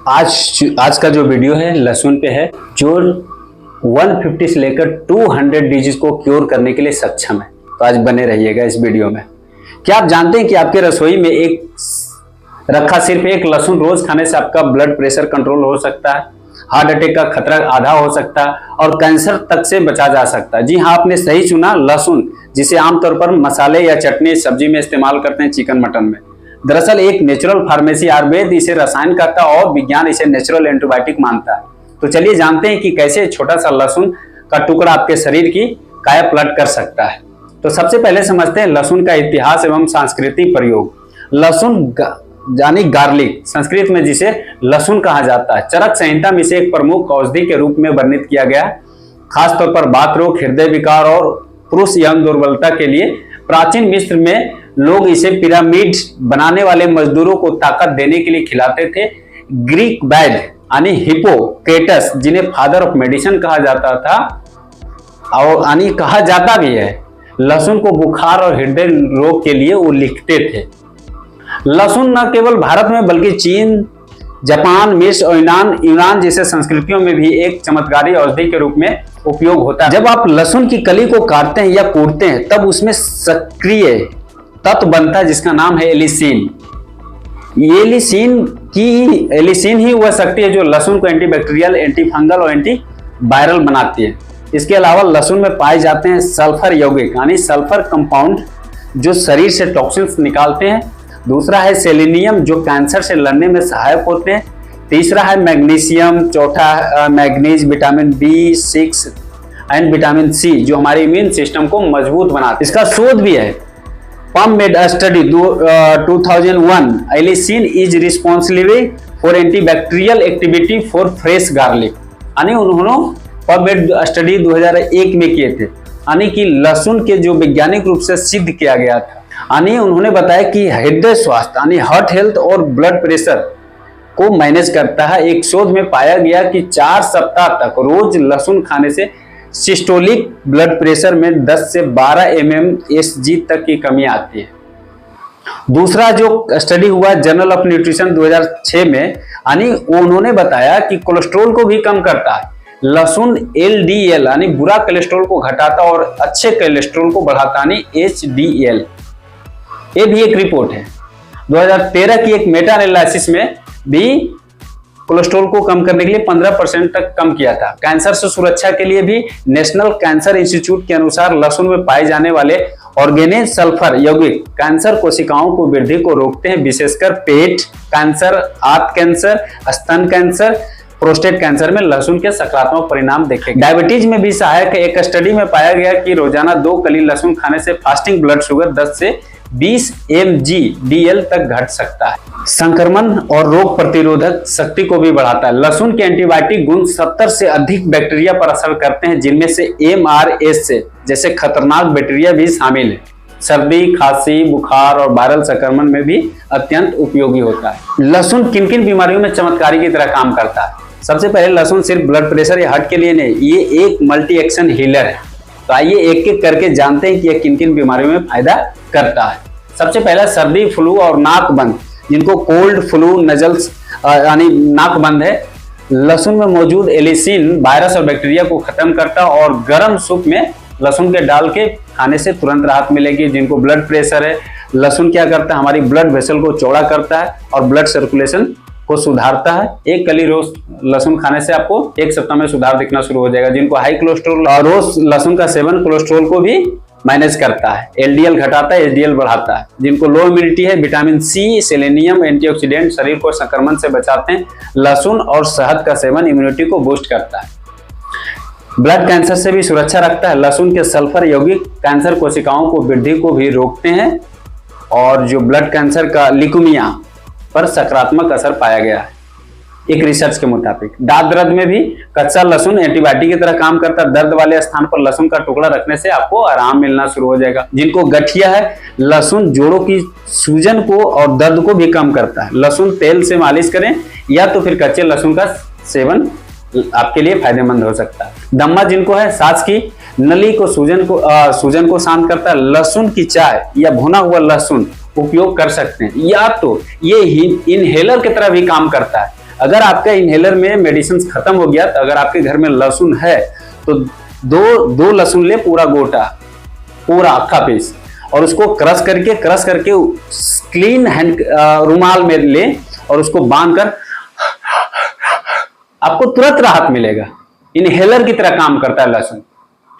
आज का जो वीडियो है लहसुन पे है, जो 150 से लेकर 200 डिजीज को क्योर करने के लिए सक्षम है। तो आज बने रहिएगा इस वीडियो में। क्या आप जानते हैं कि आपके रसोई में सिर्फ एक लहसुन रोज खाने से आपका ब्लड प्रेशर कंट्रोल हो सकता है, हार्ट अटैक का खतरा आधा हो सकता है और कैंसर तक से बचा जा सकता है। जी हाँ, आपने सही सुना, लहसुन, जिसे आमतौर पर मसाले या चटनी सब्जी में इस्तेमाल करते हैं, चिकन मटन में। दरअसल एक नेचुरल फार्मेसी, आयुर्वेद इसे रसायन कहता है और विज्ञान इसे नेचुरल एंटीबायोटिक मानता है। तो चलिए जानते हैं कि कैसे छोटा सा लहसुन का टुकड़ा आपके शरीर की काया पलट कर सकता है। तो सबसे पहले समझते हैं लहसुन का इतिहास एवं सांस्कृतिक प्रयोग। लहसुन यानी गार्लिक, संस्कृत में जिसे लहसुन कहा जाता है, चरक संहिता में इसे एक प्रमुख औषधि के रूप में वर्णित किया गया है, खासतौर पर बात रोग, हृदय विकार और पुरुष यौन दुर्बलता के लिए। प्राचीन मिस्र में लोग इसे पिरामिड बनाने वाले मजदूरों को ताकत देने के लिए खिलाते थे। ग्रीक वैद्य यानी हिप्पोक्रेटस, जिन्हें फादर ऑफ मेडिसिन कहा जाता था और यानी कहा जाता भी है, लहसुन को बुखार और हृदय रोग के लिए वो लिखते थे। लहसुन न केवल भारत में बल्कि चीन, जापान, मिस्र और यूनान जैसे संस्कृतियों में भी एक चमत्कारी औषधि के रूप में उपयोग होता है। जब आप लहसुन की कली को काटते हैं या कूटते हैं तब उसमें सक्रिय तत्व बनता है जिसका नाम है एलिसिन। एलिसिन ही वह शक्ति है जो लहसुन को एंटीबैक्टीरियल, एंटीफंगल और एंटीवायरल बनाती है। इसके अलावा लहसुन में पाए जाते हैं सल्फर यौगिक यानी सल्फर कंपाउंड जो शरीर से टॉक्सिन्स निकालते हैं। दूसरा है सेलेनियम जो कैंसर से लड़ने में सहायक होते हैं। तीसरा है मैग्नीशियम। चौथा manganese, vitamin B6 and vitamin C जो हमारे इम्यून सिस्टम को मजबूत बनाते हैं। इसका शोध भी है। PubMed study 2001, allicin is responsible for antibacterial activity for fresh garlic. यानी उन्होंने PubMed स्टडी 2001 में किए थे, यानी कि लहसुन के जो वैज्ञानिक रूप से सिद्ध किया गया था। यानी उन्होंने बताया कि हृदय स्वास्थ्य यानी हार्ट हेल्थ और ब्लड प्रेशर को मैनेज करता है। एक शोध में पाया गया कि 4 सप्ताह तक रोज लहसुन खाने से सिस्टोलिक ब्लड प्रेशर में 10 से 12 mmHg तक की कमी आती है। दूसरा जो स्टडी हुआ जर्नल ऑफ न्यूट्रिशन 2006 में, यानी उन्होंने बताया कि कोलेस्ट्रॉल को भी कम करता है। लहसुन LDL यानी बुरा कोलेस्ट्रॉल को घटाता और अच्छे कोलेस्ट्रॉल को बढ़ाता यानी HDL। ये भी एक रिपोर्ट है 2013 की एक मेटा एनालिसिस में भी कोलेस्ट्रॉल को कम करने के लिए 15% तक कम किया था। कैंसर से सुरक्षा के लिए भी नेशनल कैंसर इंस्टीट्यूट के अनुसार लहसुन में पाए जाने वाले ऑर्गेनेज सल्फर यौगिक कैंसर कोशिकाओं को वृद्धि को रोकते हैं, विशेषकर पेट कैंसर, आंत कैंसर, स्तन कैंसर, प्रोस्टेट कैंसर में लहसुन के सकारात्मक परिणाम देखे। डायबिटीज में भी सहायक है। एक स्टडी में पाया गया कि रोजाना 2 कली लहसुन खाने से फास्टिंग ब्लड शुगर 10 से 20 mg/dl तक घट सकता है। संक्रमण और रोग प्रतिरोधक शक्ति को भी बढ़ाता है। लहसुन के एंटीबायोटिक गुण 70 से अधिक बैक्टीरिया पर असर करते हैं, जिनमें से MRS जैसे खतरनाक बैक्टीरिया भी शामिल है। सर्दी, खांसी, बुखार और वायरल संक्रमण में भी अत्यंत उपयोगी होता है। लहसुन किन किन बीमारियों में चमत्कारी की तरह काम करता है? सबसे पहले लहसुन सिर्फ ब्लड प्रेशर या हार्ट के लिए नहीं, ये एक मल्टी एक्शन हीलर है। तो आइए एक एक करके जानते हैं कि यह किन किन बीमारियों में फायदा करता है। सबसे पहला सर्दी, फ्लू और नाक बंद, जिनको कोल्ड, फ्लू, नजल्स यानी नाक बंद है। लहसुन में मौजूद एलिसिन वायरस और बैक्टीरिया को खत्म करता है और गर्म सूप में लहसुन के डाल के खाने से तुरंत राहत मिलेगी। जिनको ब्लड प्रेशर है, लहसुन क्या करता है, हमारी ब्लड वेसल को चौड़ा करता है और ब्लड सर्कुलेशन को सुधारता है। एक कली रोज लहसुन खाने से आपको 1 सप्ताह में सुधार दिखना शुरू हो जाएगा। जिनको हाई कोलेस्ट्रॉल, रोज लहसुन का सेवन कोलेस्ट्रॉल को भी मैनेज करता है, LDL घटाता है, HDL बढ़ाता है। जिनको लो इम्यूनिटी है, विटामिन C, सेलेनियम, एंटीऑक्सीडेंट शरीर को संक्रमण से बचाते हैं। लहसुन और शहद का सेवन इम्यूनिटी को बूस्ट करता है। ब्लड कैंसर से भी सुरक्षा रखता है। लहसुन के सल्फर यौगिक कैंसर कोशिकाओं को वृद्धि को भी रोकते हैं और जो ब्लड कैंसर का ल्यूकेमिया पर सकारात्मक असर पाया गया है एक रिसर्च के मुताबिक। दांत दर्द में भी कच्चा लहसुन एंटीबायोटिक की तरह काम करता है। दर्द वाले स्थान पर लहसुन का टुकड़ा रखने से आपको आराम मिलना शुरू हो जाएगा। जिनको गठिया है, लहसुन जोड़ों की सूजन को और दर्द को भी कम करता है। लहसुन तेल से मालिश करें या तो फिर कच्चे लहसुन का सेवन आपके लिए फायदेमंद हो सकता है। दम्मा जिनको है, सांस की नली को सूजन को शांत करता है। लहसुन की चाय या भुना हुआ लहसुन उपयोग कर सकते हैं, या तो ये इनहेलर की तरह भी काम करता है। अगर आपका इनहेलर में मेडिसिन खत्म हो गया तो अगर आपके घर में लहसुन है तो दो लहसुन ले, पूरा गोटा, पूरा अक्खा पीस, और उसको क्रश करके क्लीन हैंड रुमाल में ले और उसको बांधकर आपको तुरंत राहत मिलेगा। इनहेलर की तरह काम करता है लहसुन।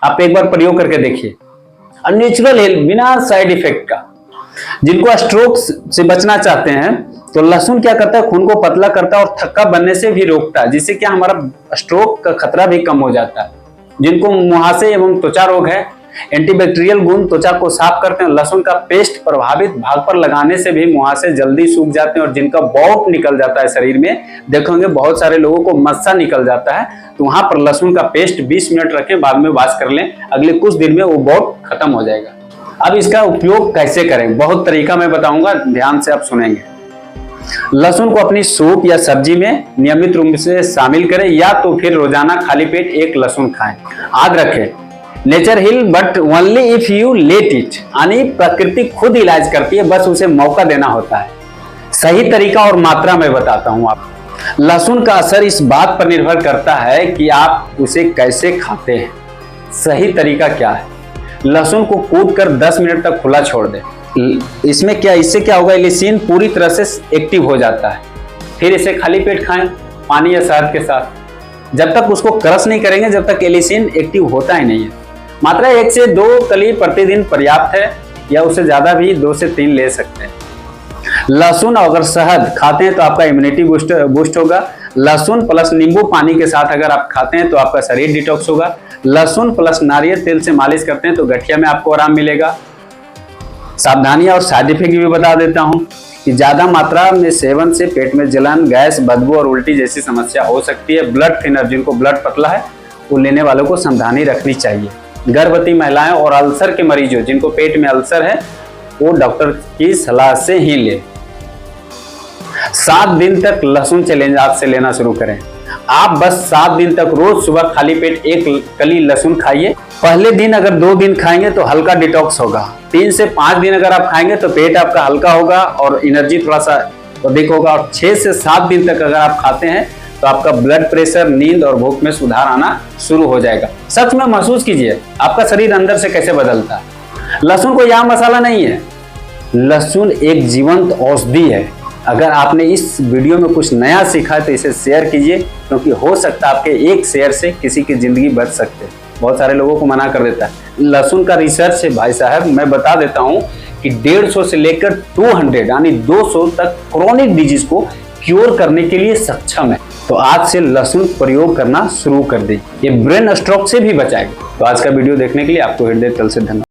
आप एक बार प्रयोग करके देखिए, नेचुरल हेल्थ, बिना साइड इफेक्ट का। जिनको स्ट्रोक से बचना चाहते हैं तो लहसुन क्या करता है, खून को पतला करता है और थक्का बनने से भी रोकता है, जिससे क्या हमारा स्ट्रोक का खतरा भी कम हो जाता है। जिनको मुहासे एवं त्वचा रोग है, एंटीबैक्टीरियल गुण त्वचा को साफ करते हैं। लहसुन का पेस्ट प्रभावित भाग पर लगाने से भी मुहासे जल्दी सूख जाते हैं। और जिनका बौट निकल जाता है शरीर में, देखोगे बहुत सारे लोगों को मस्सा निकल जाता है, तो वहां पर लहसुन का पेस्ट 20 मिनट रखें, बाद में वॉश कर लें, अगले कुछ दिन में वो बौट खत्म हो जाएगा। अब इसका उपयोग कैसे करें, बहुत तरीका मैं बताऊंगा, ध्यान से आप सुनेंगे। लहसुन को अपनी सूप या सब्जी में नियमित रूप से शामिल करें, या तो फिर रोजाना खाली पेट एक लहसुन खाएं। याद रखें, nature heal but only if you let it, यानी प्रकृति खुद इलाज करती है, बस उसे मौका देना होता है। सही तरीका और मात्रा में बताता हूं आप। लहसुन का असर इस बात पर निर्भर करता है कि आप उसे कैसे खाते हैं। सही तरीका क्या है, लहसुन को कूट कर 10 मिनट तक खुला छोड़ दें। इससे क्या होगा, इलिसिन पूरी तरह से एक्टिव हो जाता है। फिर इसे खाली पेट खाएं, पानी या शहद के साथ। जब तक उसको क्रश नहीं करेंगे, जब तक इलिसिन एक्टिव होता ही नहीं है। मात्रा 1 से 2 कली प्रतिदिन पर्याप्त है, या उससे ज्यादा भी 2 से 3 ले सकते हैं। लहसुन और अगर शहद खाते हैं तो आपका इम्यूनिटी बूस्ट होगा। लहसुन प्लस नींबू पानी के साथ अगर आप खाते हैं तो आपका शरीर डिटॉक्स होगा। लहसुन प्लस नारियल तेल से मालिश करते हैं तो गठिया में आपको आराम मिलेगा। सावधानियां और साइड इफेक्ट भी बता देता हूं कि ज्यादा मात्रा में सेवन से पेट में जलन, गैस, बदबू और उल्टी जैसी समस्या हो सकती है। ब्लड थिनर, जिनको ब्लड पतला है, वो लेने वालों को सावधानी रखनी चाहिए। गर्भवती महिलाएं और अल्सर के मरीजों, जिनको पेट में अल्सर है, वो डॉक्टर की सलाह से ही ले। 7 दिन तक लहसुन चैलेंज आज से लेना शुरू करें। आप बस 7 दिन तक रोज सुबह खाली पेट 1 कली लहसुन खाइए। पहले दिन अगर 2 दिन खाएंगे तो हल्का डिटॉक्स होगा। 3 से 5 दिन अगर आप खाएंगे तो पेट आपका हल्का होगा और एनर्जी थोड़ा सा अधिक होगा। और 6 से 7 दिन तक अगर आप खाते हैं तो आपका ब्लड प्रेशर, नींद और भूख में सुधार आना शुरू हो जाएगा। सच में महसूस कीजिए आपका शरीर अंदर से कैसे बदलता है। लहसुन कोई आम मसाला नहीं है, लहसुन एक जीवंत औषधि है। अगर आपने इस वीडियो में कुछ नया सीखा है तो इसे शेयर कीजिए, क्योंकि हो सकता है आपके एक शेयर से किसी की जिंदगी बच सकते। बहुत सारे लोगों को मना कर देता है। लहसुन का रिसर्च है भाई साहब, मैं बता देता हूं कि 150 से लेकर 200 यानी 200 तक क्रोनिक डिजीज को क्योर करने के लिए सक्षम है। तो आज से लहसुन प्रयोग करना शुरू कर दे, ये ब्रेन स्ट्रोक से भी बचाएगा। तो आज का वीडियो देखने के लिए आपको हृदय तल से धन्यवाद।